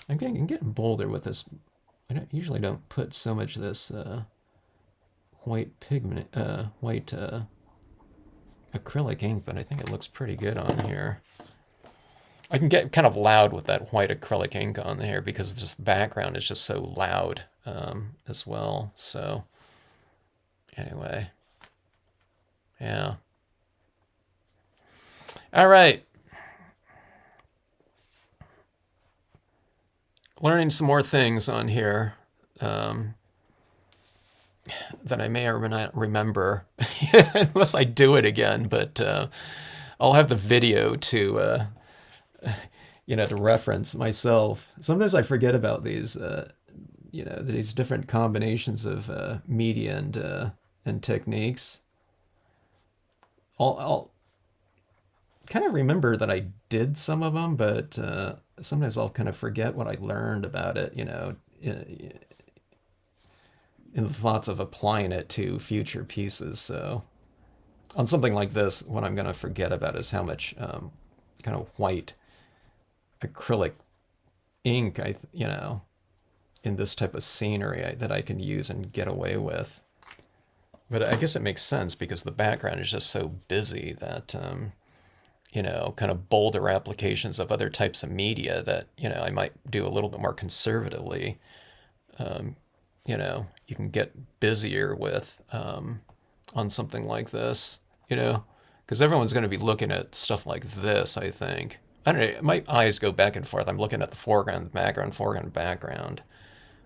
I'm getting bolder with this. I usually don't put so much of this white pigment, white acrylic ink, but I think it looks pretty good on here. I can get kind of loud with that white acrylic ink on there because just the background is just so loud as well. So anyway, yeah. All right. Learning some more things on here that I may or may not remember unless I do it again. But I'll have the video to to reference myself. Sometimes I forget about these these different combinations of media and techniques. I'll kind of remember that I did some of them, but sometimes I'll kind of forget what I learned about it, in the thoughts of applying it to future pieces. So on something like this, what I'm going to forget about is how much kind of white acrylic ink in this type of scenery that I can use and get away with. But I guess it makes sense because the background is just so busy that kind of bolder applications of other types of media that I might do a little bit more conservatively. You can get busier with on something like this, because everyone's going to be looking at stuff like this, I think. I don't know, my eyes go back and forth. I'm looking at the foreground, background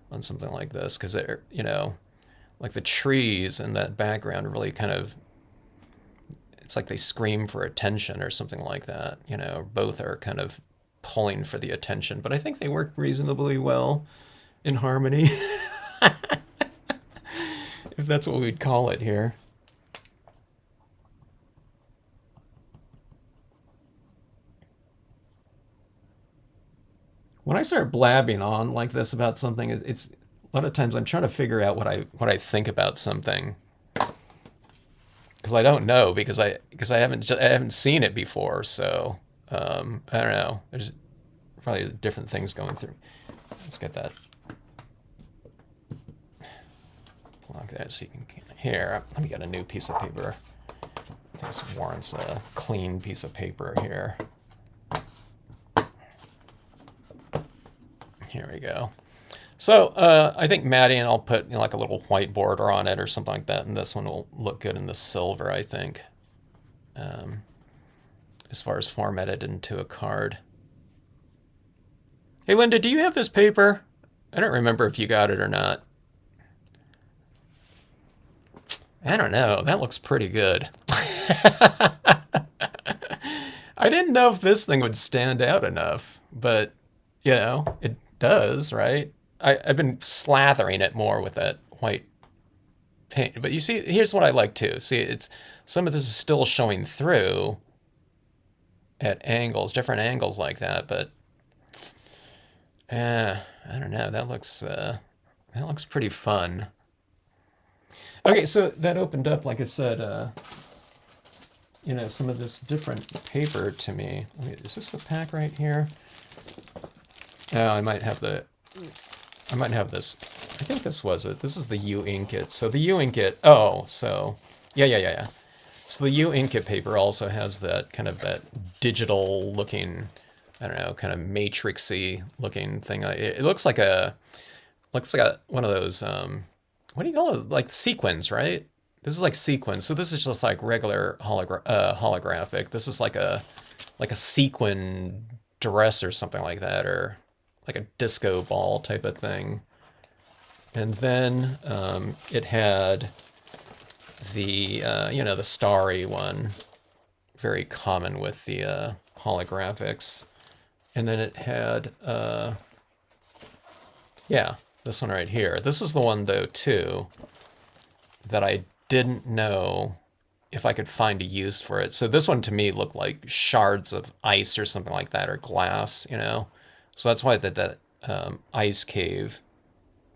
on something like this because they're, like the trees in that background really kind of, it's like they scream for attention or something like that. Both are kind of pulling for the attention, but I think they work reasonably well in harmony, if that's what we'd call it here. When I start blabbing on like this about something, it's a lot of times I'm trying to figure out what I think about something because I don't know because I haven't seen it before. So I don't know. There's probably different things going through. Let's get that block that so you can here. Let me get a new piece of paper. This warrants a clean piece of paper here. Here we go. So I think matting, I'll put like a little white border on it or something like that, and this one will look good in the silver, I think, as far as formatted into a card. Hey, Linda, do you have this paper? I don't remember if you got it or not. I don't know. That looks pretty good. I didn't know if this thing would stand out enough, but, it does, right? I've been slathering it more with that white paint. But you see, here's what I like too. See, it's some of this is still showing through at angles, different angles like that. But I don't know. That looks pretty fun. Okay, so that opened up, like I said, some of this different paper to me. Is this the pack right here? Oh, I might have this. I think this was it. This is the U Inkit. So the U Inkit. Oh, so yeah. So the U Inkit paper also has that kind of that digital looking, I don't know, kind of matrixy looking thing. It looks like one of those. What do you call it? Like sequins, right? This is like sequins. So this is just like regular holographic. This is like a sequin dress or something like that, or like a disco ball type of thing. And then it had the the starry one, very common with the holographics. And then it had this one right here. This is the one though too that I didn't know if I could find a use for it. So this one to me looked like shards of ice or something like that, or glass, So that's why that ice cave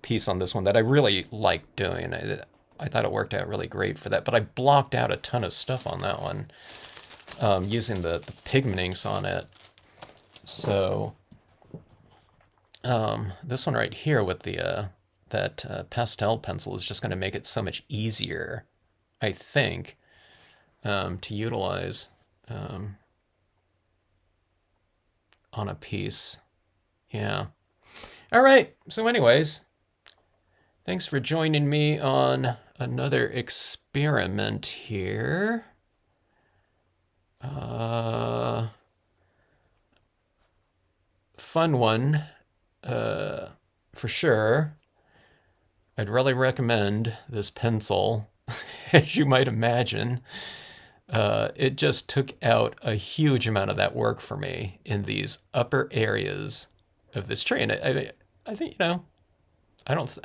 piece on this one that I really liked doing. I thought it worked out really great for that, but I blocked out a ton of stuff on that one using the pigment inks on it. So this one right here with the that pastel pencil is just going to make it so much easier, I think, to utilize. on a piece. Yeah. All right. So anyways, thanks for joining me on another experiment here. Fun one, for sure. I'd really recommend this pencil, as you might imagine. It just took out a huge amount of that work for me in these upper areas of this tree. And I think, I don't,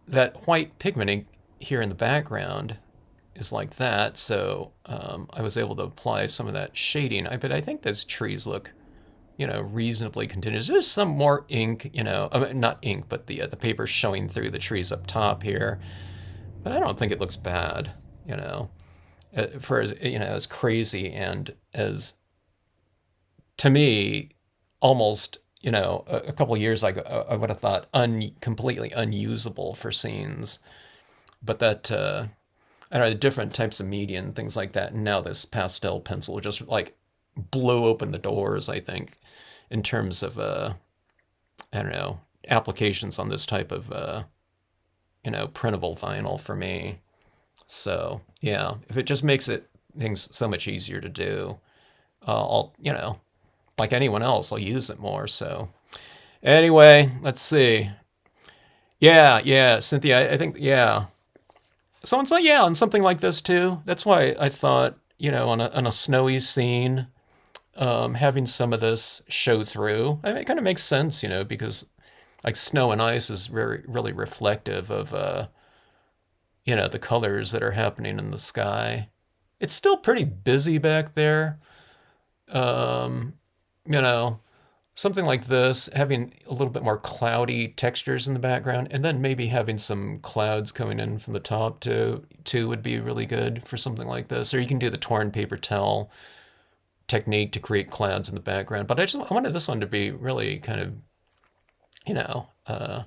that white pigmenting here in the background is like that. So I was able to apply some of that shading. But I think those trees look, reasonably continuous. There's some more ink, I mean, not ink, but the paper showing through the trees up top here. But I don't think it looks bad, for as, as crazy and as, to me, almost, a couple of years ago, I would have thought completely unusable for scenes. But that, I don't know, different types of media and things like that. And now this pastel pencil just like blew open the doors, I think, in terms of, I don't know, applications on this type of, printable vinyl for me. So, yeah, if it just makes things so much easier to do, I'll, like anyone else, I'll use it more. So, anyway, let's see. Yeah, Cynthia, I think, yeah. Someone's like, yeah, on something like this too. That's why I thought, on a snowy scene, having some of this show through, I mean, it kind of makes sense, because like snow and ice is really reflective of, the colors that are happening in the sky. It's still pretty busy back there. Um, you know, Something like this, having a little bit more cloudy textures in the background, and then maybe having some clouds coming in from the top too would be really good for something like this. Or you can do the torn paper towel technique to create clouds in the background. But I wanted this one to be really kind of, you know, uh,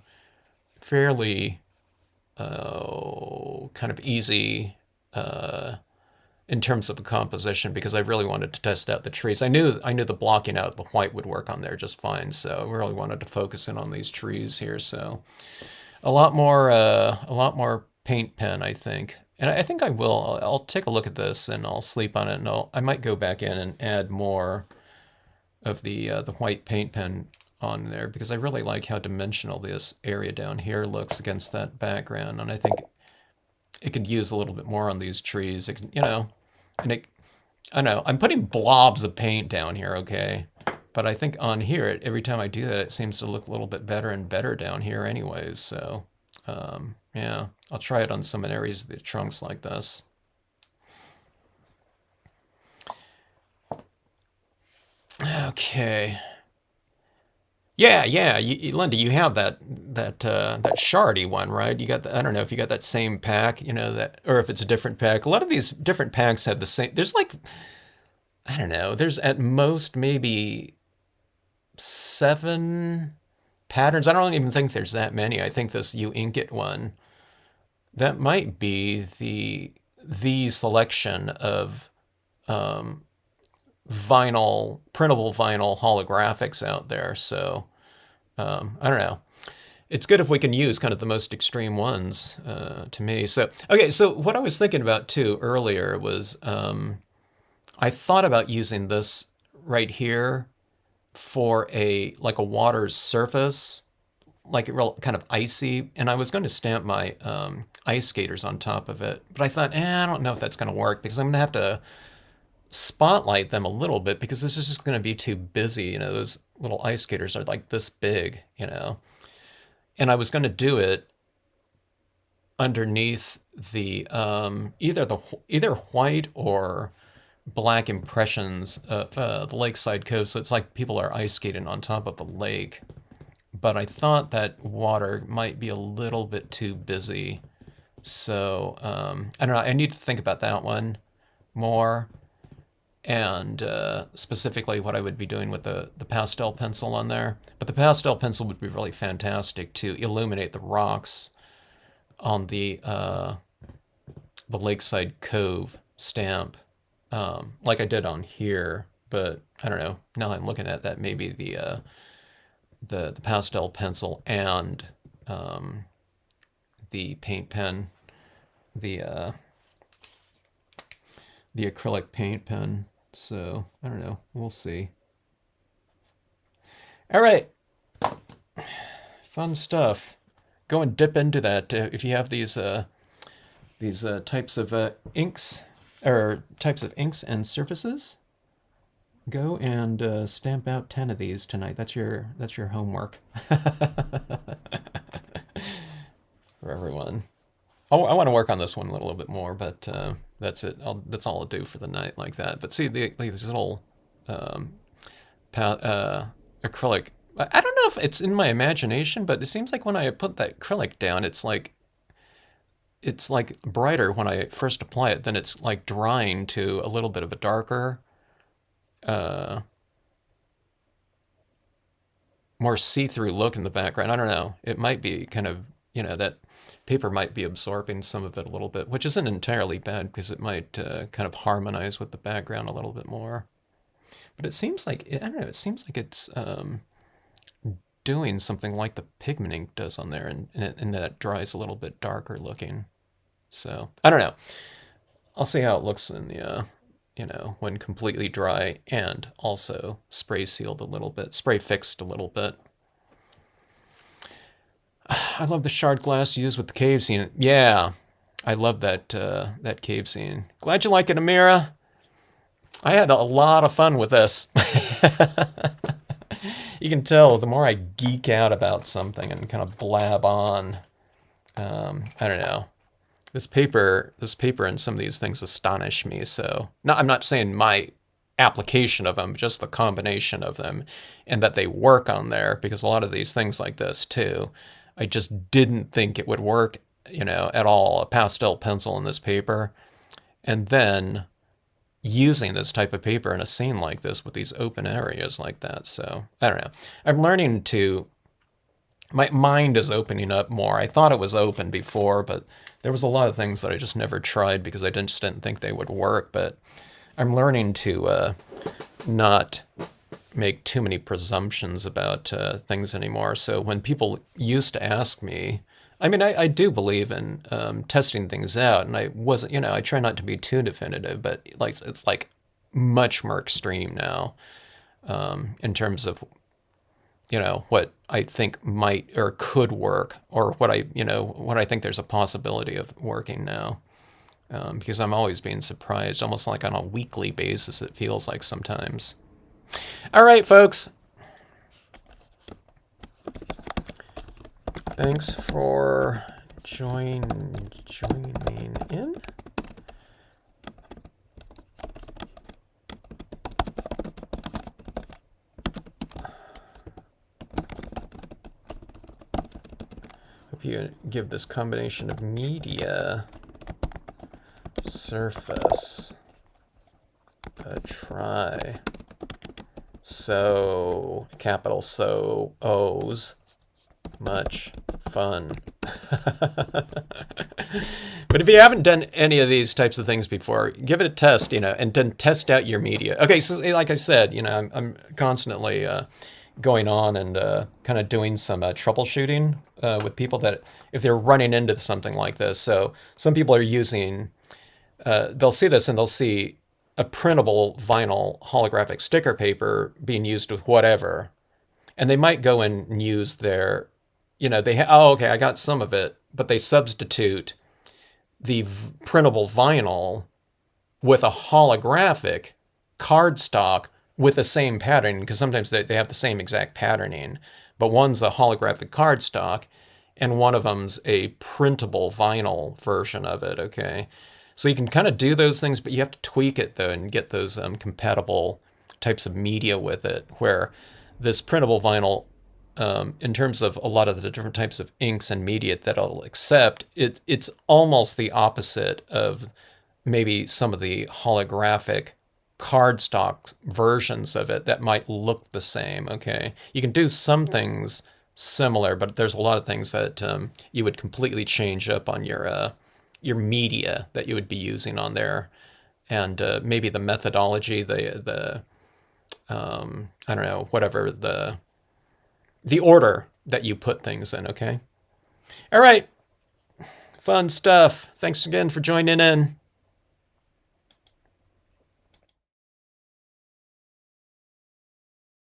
fairly kind of easy in terms of a composition because I really wanted to test out the trees. I knew the blocking out the white would work on there just fine. So I really wanted to focus in on these trees here. So a lot more paint pen, I think. And I think I will. I'll take a look at this and I'll sleep on it, and I might go back in and add more of the white paint pen on there because I really like how dimensional this area down here looks against that background, and I think it could use a little bit more on these trees. It can, and I know I'm putting blobs of paint down here, okay, but I think on here, every time I do that, it seems to look a little bit better and better down here, anyways. So, yeah, I'll try it on some areas of the trunks like this. Okay. Yeah. Linda, you have that shardy one, right? You got I don't know if you got that same pack, that, or if it's a different pack. A lot of these different packs have the same. There's like, I don't know. There's at most maybe 7 patterns. I don't even think there's that many. I think this You Ink It one, that might be the selection of printable vinyl holographics out there. So I don't know. It's good if we can use kind of the most extreme ones to me. So, okay, so what I was thinking about too earlier was I thought about using this right here for like a water surface, like a real kind of icy, and I was going to stamp my ice skaters on top of it, but I thought, I don't know if that's going to work because I'm going to have to spotlight them a little bit because this is just going to be too busy. Those little ice skaters are like this big, and I was going to do it underneath the either white or black impressions of the lakeside coast. So it's like people are ice skating on top of a lake. But I thought that water might be a little bit too busy. So I don't know. I need to think about that one more. And specifically what I would be doing with the pastel pencil on there. But the pastel pencil would be really fantastic to illuminate the rocks on the Lakeside Cove stamp, like I did on here. but I don't know. Now I'm looking at that, maybe the pastel pencil and the paint pen, the uh, the acrylic paint pen. So I don't know. We'll see. All right, fun stuff. Go and dip into that if you have these types of inks or types of inks and surfaces. Go and stamp out 10 of these tonight. That's your homework for everyone. Oh, I want to work on this one a little bit more, but that's it. That's all I'll do for the night like that. But see, like this little um, acrylic. I don't know if it's in my imagination, but it seems like when I put that acrylic down, it's like brighter when I first apply it. Then it's like drying to a little bit of a darker, uh, more see-through look in the background. I don't know. It might be kind of, that paper might be absorbing some of it a little bit, which isn't entirely bad because it might kind of harmonize with the background a little bit more. But it seems like, I don't know, it seems like it's doing something like the pigment ink does on there, and that it dries a little bit darker looking. So, I don't know. I'll see how it looks in the, when completely dry and also spray sealed a little bit, spray fixed a little bit. I love the shard glass used with the cave scene. Yeah, I love that that cave scene. Glad you like it, Amira. I had a lot of fun with this. You can tell the more I geek out about something and kind of blab on. I don't know. This paper and some of these things astonish me. So, I'm not saying my application of them, just the combination of them, and that they work on there, because a lot of these things like this too, I just didn't think it would work, at all. A pastel pencil in this paper, and then using this type of paper in a scene like this with these open areas like that. So I don't know. I'm learning my mind is opening up more. I thought it was open before, but there was a lot of things that I just never tried because I just didn't think they would work. But I'm learning to not make too many presumptions about things anymore. So when people used to ask me, I do believe in testing things out, and I wasn't, I try not to be too definitive, but it's like much more extreme now in terms of, what I think might or could work, or what I think there's a possibility of working now, because I'm always being surprised, almost like on a weekly basis, it feels like sometimes. All right, folks. Thanks for joining in. Hope you give this combination of media surface a try. So, capital So O's. Much fun. But if you haven't done any of these types of things before, give it a test, and then test out your media. Okay, so like I said, I'm constantly going on and kind of doing some troubleshooting with people that if they're running into something like this. So some people are using, they'll see this and they'll see a printable vinyl holographic sticker paper being used with whatever. And they might go and use their, okay, I got some of it, but they substitute the printable vinyl with a holographic cardstock with the same pattern, because sometimes they have the same exact patterning, but one's a holographic cardstock and one of them's a printable vinyl version of it, okay? So you can kind of do those things, but you have to tweak it, though, and get those compatible types of media with it, where this printable vinyl, in terms of a lot of the different types of inks and media that I'll accept, it's almost the opposite of maybe some of the holographic cardstock versions of it that might look the same, okay? You can do some things similar, but there's a lot of things that you would completely change up on your media that you would be using on there. And maybe the methodology, the I don't know, whatever the order that you put things in, okay? All right. Fun stuff. Thanks again for joining in.